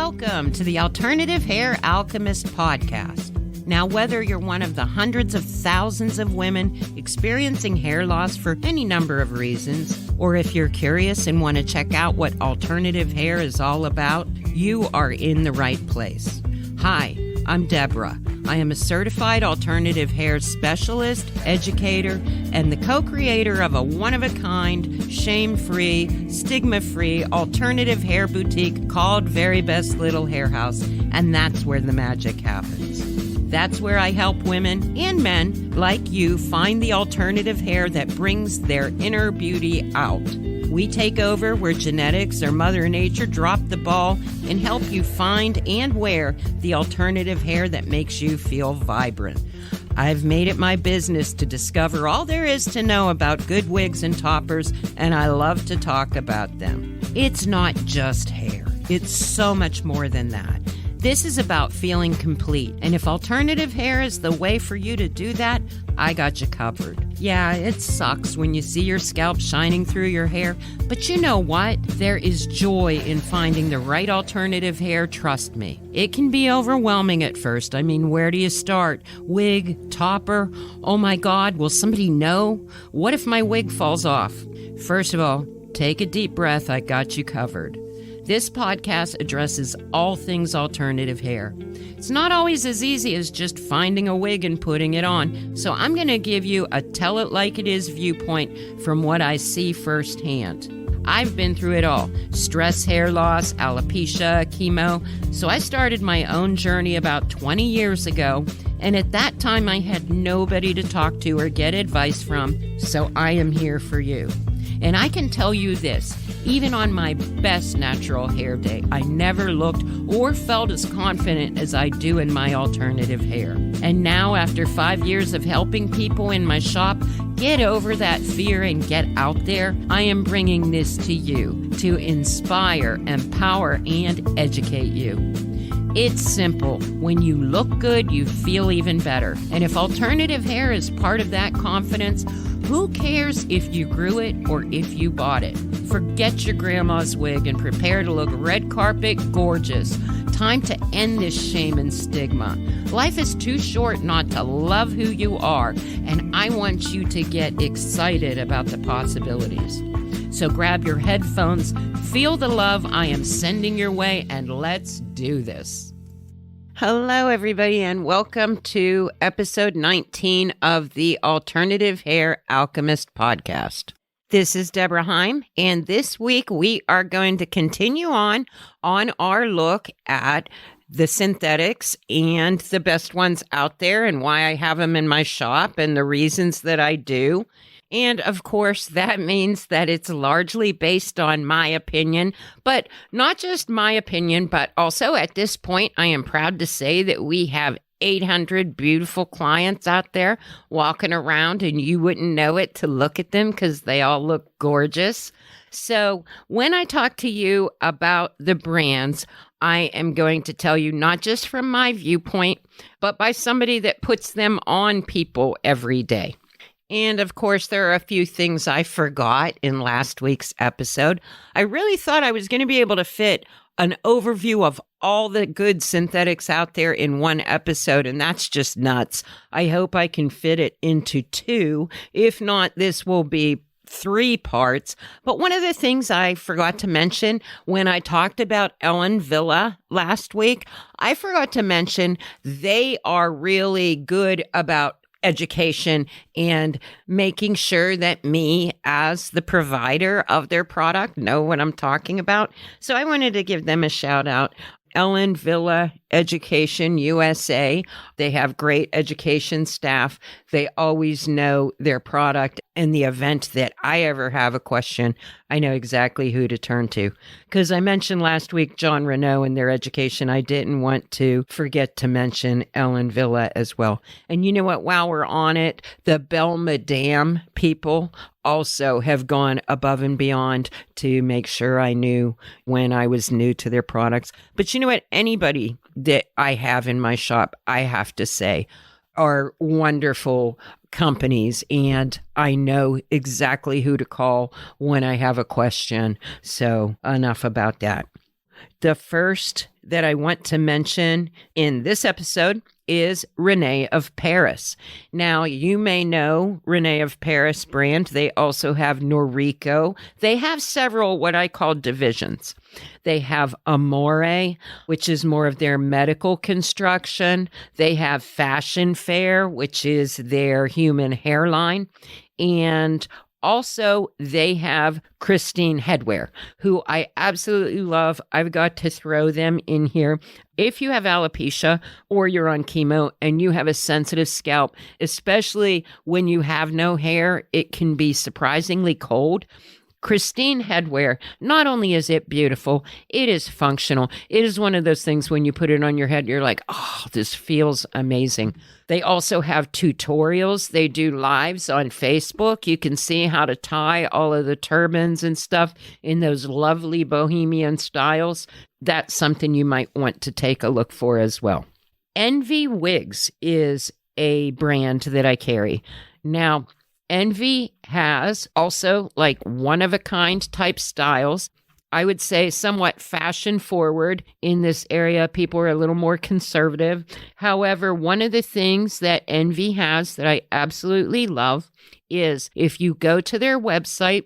Welcome to the Alternative Hair Alchemist podcast. Now, whether you're one of the hundreds of thousands of women experiencing hair loss for any number of reasons, or if you're curious and want to check out what alternative hair is all about, you are in the right place. Hi, I'm Deborah. I am a certified alternative hair specialist, educator, and the co-creator of a one-of-a-kind, shame-free, stigma-free alternative hair boutique called Very Best Little Hair House, and that's where the magic happens. That's where I help women and men like you find the alternative hair that brings their inner beauty out. We take over where genetics or Mother Nature dropped the ball and help you find and wear the alternative hair that makes you feel vibrant. I've made it my business to discover all there is to know about good wigs and toppers, and I love to talk about them. It's not just hair. It's so much more than that. This is about feeling complete, and if alternative hair is the way for you to do that, I got you covered. Yeah, it sucks when you see your scalp shining through your hair, but you know what? There is joy in finding the right alternative hair, trust me. It can be overwhelming at first. I mean, where do you start? Wig, topper? Oh my God, will somebody know? What if my wig falls off? First of all, take a deep breath, I got you covered. This podcast addresses all things alternative hair. It's not always as easy as just finding a wig and putting it on, so I'm going to give you a tell-it-like-it-is viewpoint from what I see firsthand. I've been through it all: stress, hair loss, alopecia, chemo. So I started my own journey about 20 years ago, and at that time I had nobody to talk to or get advice from, so I am here for you. And I can tell you this, even on my best natural hair day, I never looked or felt as confident as I do in my alternative hair. And now, after 5 years of helping people in my shop get over that fear and get out there, I am bringing this to you to inspire, empower, and educate you. It's simple. When you look good, you feel even better. And if alternative hair is part of that confidence, who cares if you grew it or if you bought it? Forget your grandma's wig and prepare to look red carpet gorgeous. Time to end this shame and stigma. Life is too short not to love who you are, and I want you to get excited about the possibilities. So grab your headphones, feel the love I am sending your way, and let's do this. Hello, everybody, and welcome to episode 19 of the Alternative Hair Alchemist podcast. This is Deborah Heim, and this week we are going to continue on our look at the synthetics and the best ones out there and why I have them in my shop and the reasons that I do. And of course, that means that it's largely based on my opinion, but not just my opinion, but also at this point, I am proud to say that we have 800 beautiful clients out there walking around, and you wouldn't know it to look at them because they all look gorgeous. So when I talk to you about the brands, I am going to tell you not just from my viewpoint, but by somebody that puts them on people every day. And of course, there are a few things I forgot in last week's episode. I really thought I was going to be able to fit an overview of all the good synthetics out there in one episode, and that's just nuts. I hope I can fit it into 2. If not, this will be 3 parts. But one of the things I forgot to mention when I talked about Ellen Villa last week, I forgot to mention they are really good about education and making sure that me as the provider of their product know what I'm talking about. So I wanted to give them a shout out. Ellen Villa Education USA. They have great education staff. They always know their product. In the event that I ever have a question, I know exactly who to turn to. Because I mentioned last week John Renault and their education. I didn't want to forget to mention Ellen Villa as well. And you know what? While we're on it, the Belle Madame people also have gone above and beyond to make sure I knew when I was new to their products. But you know what? Anybody that I have in my shop, I have to say, are wonderful companies, and I know exactly who to call when I have a question. So enough about that. the first that I want to mention in this episode is Rene of Paris. Now, you may know Rene of Paris brand. They also have Noriko. They have several what I call divisions. They have Amore, which is more of their medical construction. They have Fashion Fair, which is their human hairline. And also, they have Christine Headwear, who I absolutely love. I've got to throw them in here. If you have alopecia or you're on chemo and you have a sensitive scalp, especially when you have no hair, it can be surprisingly cold. Christine Headwear, not only is it beautiful, it is functional. It is one of those things when you put it on your head, you're like, oh, this feels amazing. They also have tutorials. They do lives on Facebook. You can see how to tie all of the turbans and stuff in those lovely bohemian styles. That's something you might want to take a look for as well. Envy Wigs is a brand that I carry. Now, Envy has also like one-of-a-kind type styles. I would say somewhat fashion forward in this area. People are a little more conservative. However, one of the things that Envy has that I absolutely love is if you go to their website,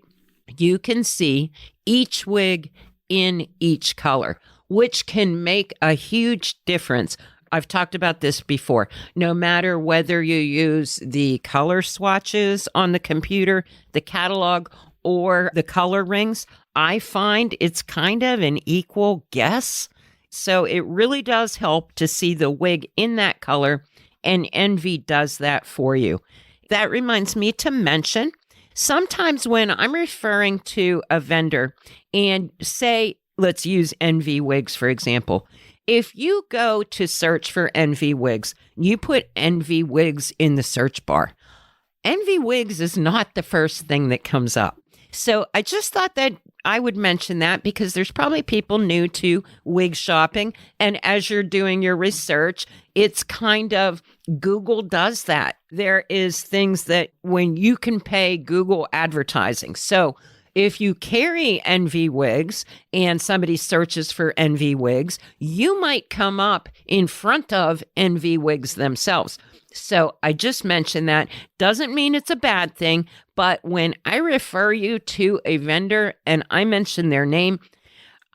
you can see each wig in each color, which can make a huge difference. I've talked about this before. No matter whether you use the color swatches on the computer, the catalog, or the color rings, I find it's kind of an equal guess. So it really does help to see the wig in that color, and Envy does that for you. That reminds me to mention, sometimes when I'm referring to a vendor and say, let's use Envy Wigs, for example. If you go to search for Envy Wigs, you put Envy Wigs in the search bar. Envy Wigs is not the first thing that comes up. So I just thought that I would mention that because there's probably people new to wig shopping. And as you're doing your research, it's kind of Google does that. There is things that when you can pay Google advertising. So if you carry Envy Wigs and somebody searches for Envy Wigs, you might come up in front of Envy Wigs themselves. So I just mentioned that. Doesn't mean it's a bad thing, but when I refer you to a vendor and I mention their name,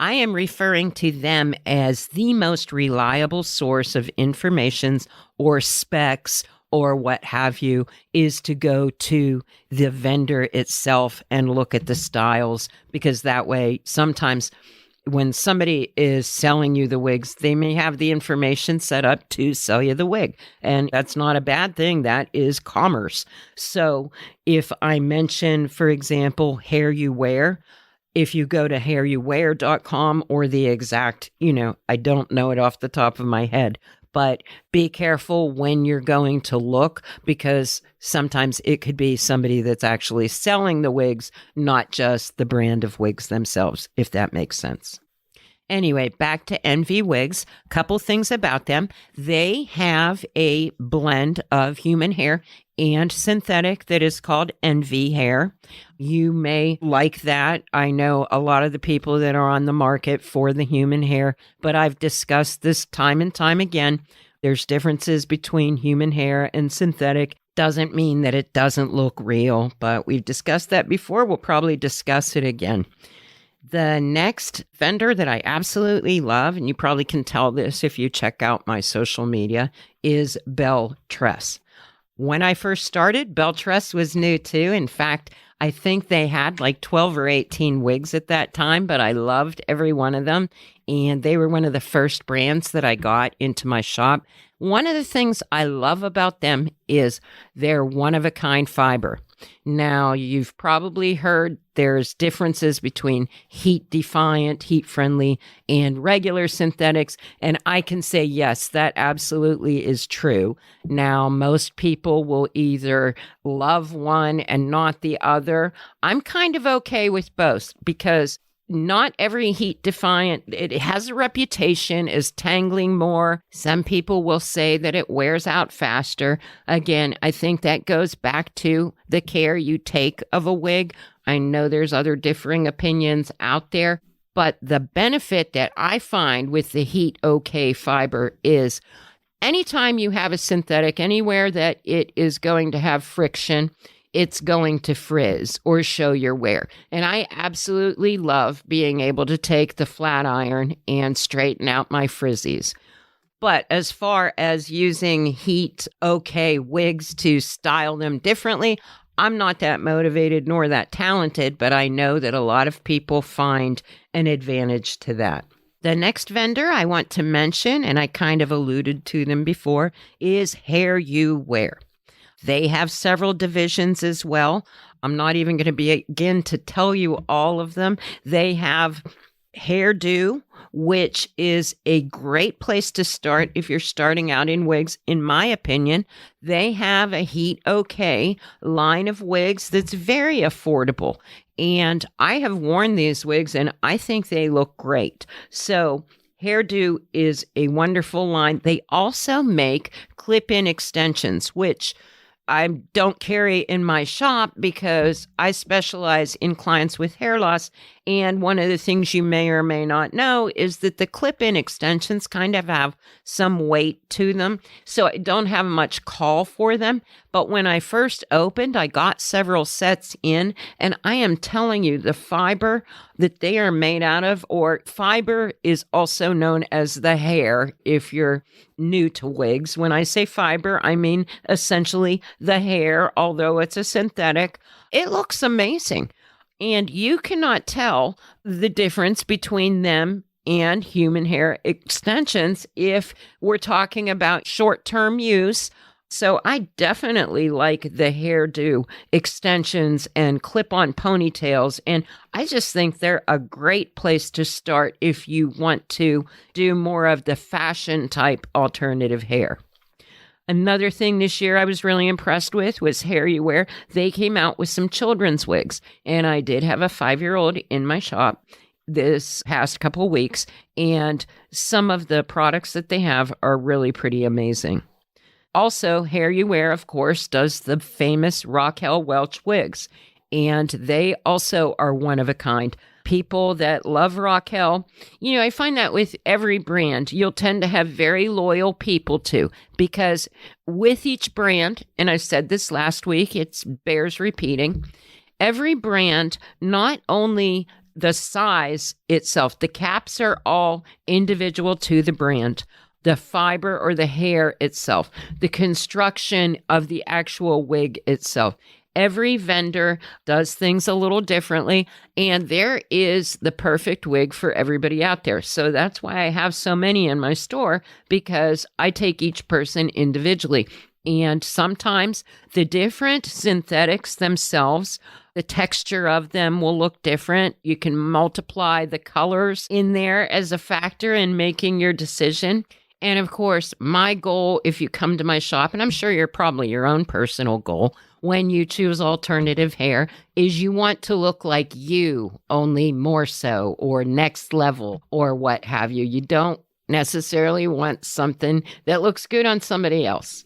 I am referring to them as the most reliable source of information or specs or what have you, is to go to the vendor itself and look at the styles, because that way sometimes when somebody is selling you the wigs, they may have the information set up to sell you the wig. And that's not a bad thing. That is commerce. So if I mention, for example, HairUWear, if you go to HairUWear.com or the exact, I don't know it off the top of my head, but be careful when you're going to look, because sometimes it could be somebody that's actually selling the wigs, not just the brand of wigs themselves, if that makes sense. Anyway, back to Envy Wigs. Couple things about them. They have a blend of human hair and synthetic that is called Envy Hair. You may like that. I know a lot of the people that are on the market for the human hair, but I've discussed this time and time again. There's differences between human hair and synthetic. Doesn't mean that it doesn't look real, but we've discussed that before. We'll probably discuss it again. The next vendor that I absolutely love, and you probably can tell this if you check out my social media, is Belle Tress. When I first started, Belle Tress was new too. In fact, I think they had like 12 or 18 wigs at that time, but I loved every one of them. And they were one of the first brands that I got into my shop. One of the things I love about them is their one-of-a-kind fiber. Now, you've probably heard there's differences between heat-defiant, heat-friendly, and regular synthetics, and I can say, yes, that absolutely is true. Now, most people will either love one and not the other. I'm kind of okay with both, because not every heat defiant, it has a reputation as tangling more. Some people will say that it wears out faster. Again, I think that goes back to the care you take of a wig. I know there's other differing opinions out there, But the benefit that I find with the Heat OK fiber is anytime you have a synthetic anywhere that it is going to have friction, it's going to frizz or show your wear. And I absolutely love being able to take the flat iron and straighten out my frizzies. But as far as using Heat OK wigs to style them differently, I'm not that motivated nor that talented, but I know that a lot of people find an advantage to that. The next vendor I want to mention, and I kind of alluded to them before, is HairUWear. They have several divisions as well. I'm not even going to begin to tell you all of them. They have Hairdo, which is a great place to start if you're starting out in wigs, in my opinion. They have a Heat OK line of wigs that's very affordable. And I have worn these wigs and I think they look great. So Hairdo is a wonderful line. They also make clip-in extensions, which I don't carry in my shop because I specialize in clients with hair loss. And one of the things you may or may not know is that the clip-in extensions kind of have some weight to them. So I don't have much call for them. But when I first opened, I got several sets in. And I am telling you, the fiber that they are made out of, or fiber is also known as the hair if you're new to wigs. When I say fiber, I mean essentially the hair, although it's a synthetic. It looks amazing. And you cannot tell the difference between them and human hair extensions if we're talking about short-term use. So I definitely like the Hairdo extensions and clip-on ponytails. And I just think they're a great place to start if you want to do more of the fashion type alternative hair. Another thing this year I was really impressed with was HairUWear. They came out with some children's wigs, and I did have a 5-year-old in my shop this past couple of weeks, and some of the products that they have are really pretty amazing. Also, HairUWear, of course, does the famous Raquel Welch wigs, and they also are one of a kind. People that love Raquel, I find that with every brand, you'll tend to have very loyal people too, because with each brand, and I said this last week, it bears repeating, every brand, not only the size itself, the caps are all individual to the brand. The fiber or the hair itself, the construction of the actual wig itself. Every vendor does things a little differently, and there is the perfect wig for everybody out there. So that's why I have so many in my store, because I take each person individually. And sometimes the different synthetics themselves, the texture of them will look different. You can multiply the colors in there as a factor in making your decision. And of course, my goal, if you come to my shop, and I'm sure you're probably your own personal goal, when you choose alternative hair, is you want to look like you, only more so, or next level, or what have you. You don't necessarily want something that looks good on somebody else.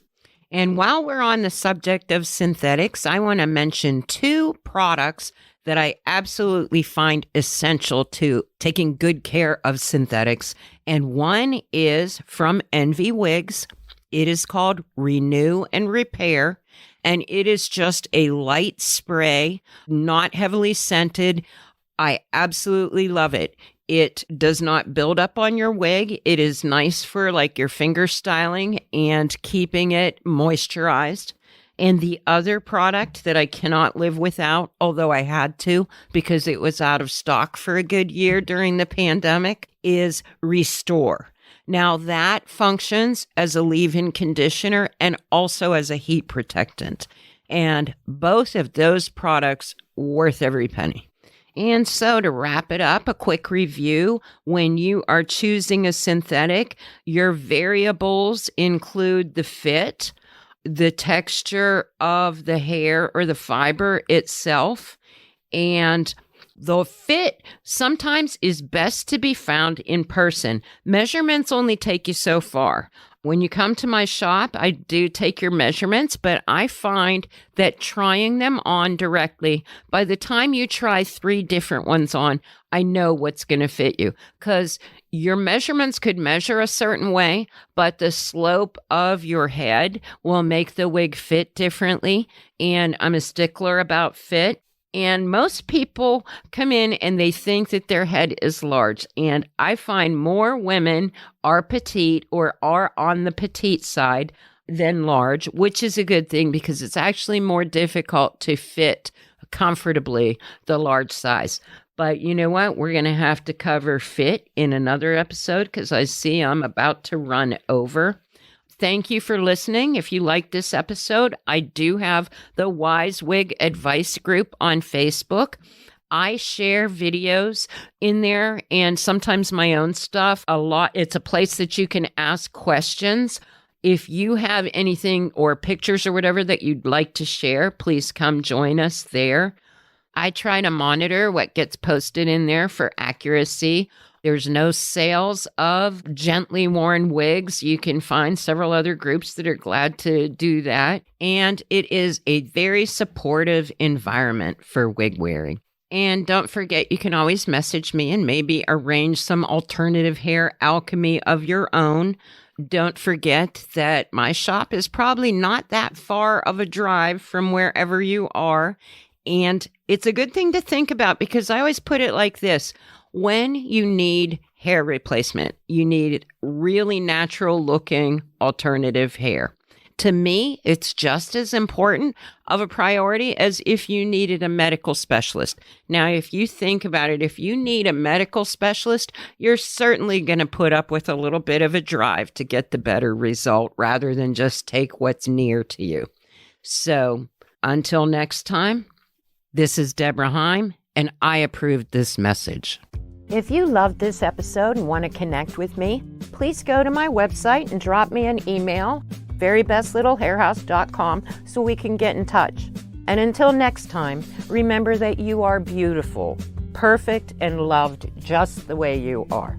And while we're on the subject of synthetics, I want to mention 2 products that I absolutely find essential to taking good care of synthetics. And one is from Envy Wigs. It is called Renew and Repair. And it is just a light spray, not heavily scented. I absolutely love it. It does not build up on your wig. It is nice for like your finger styling and keeping it moisturized. And the other product that I cannot live without, although I had to because it was out of stock for a good year during the pandemic, is Restore. Now that functions as a leave-in conditioner and also as a heat protectant. And both of those products worth every penny. And so to wrap it up, a quick review. When you are choosing a synthetic, your variables include the fit, the texture of the hair or the fiber itself, and the fit sometimes is best to be found in person. Measurements only take you so far. When you come to my shop, I do take your measurements, but I find that trying them on directly, by the time you try 3 different ones on, I know what's going to fit you, because your measurements could measure a certain way, but the slope of your head will make the wig fit differently. And I'm a stickler about fit. And most people come in and they think that their head is large. And I find more women are petite or are on the petite side than large, which is a good thing because it's actually more difficult to fit comfortably the large size. But you know what? We're going to have to cover fit in another episode because I see I'm about to run over. Thank you for listening. If you like this episode, I do have the Wise Wig Advice Group on Facebook. I share videos in there and sometimes my own stuff a lot. It's a place that you can ask questions. If you have anything or pictures or whatever that you'd like to share, please come join us there. I try to monitor what gets posted in there for accuracy. There's no sales of gently worn wigs. You can find several other groups that are glad to do that. And it is a very supportive environment for wig wearing. And don't forget, you can always message me and maybe arrange some alternative hair alchemy of your own. Don't forget that my shop is probably not that far of a drive from wherever you are. And it's a good thing to think about because I always put it like this. When you need hair replacement, you need really natural looking alternative hair. To me, it's just as important of a priority as if you needed a medical specialist. Now, if you think about it, if you need a medical specialist, you're certainly going to put up with a little bit of a drive to get the better result rather than just take what's near to you. So until next time, this is Deborah Heim, and I approved this message. If you loved this episode and want to connect with me, please go to my website and drop me an email, verybestlittlehairhouse.com, so we can get in touch. And until next time, remember that you are beautiful, perfect, and loved just the way you are.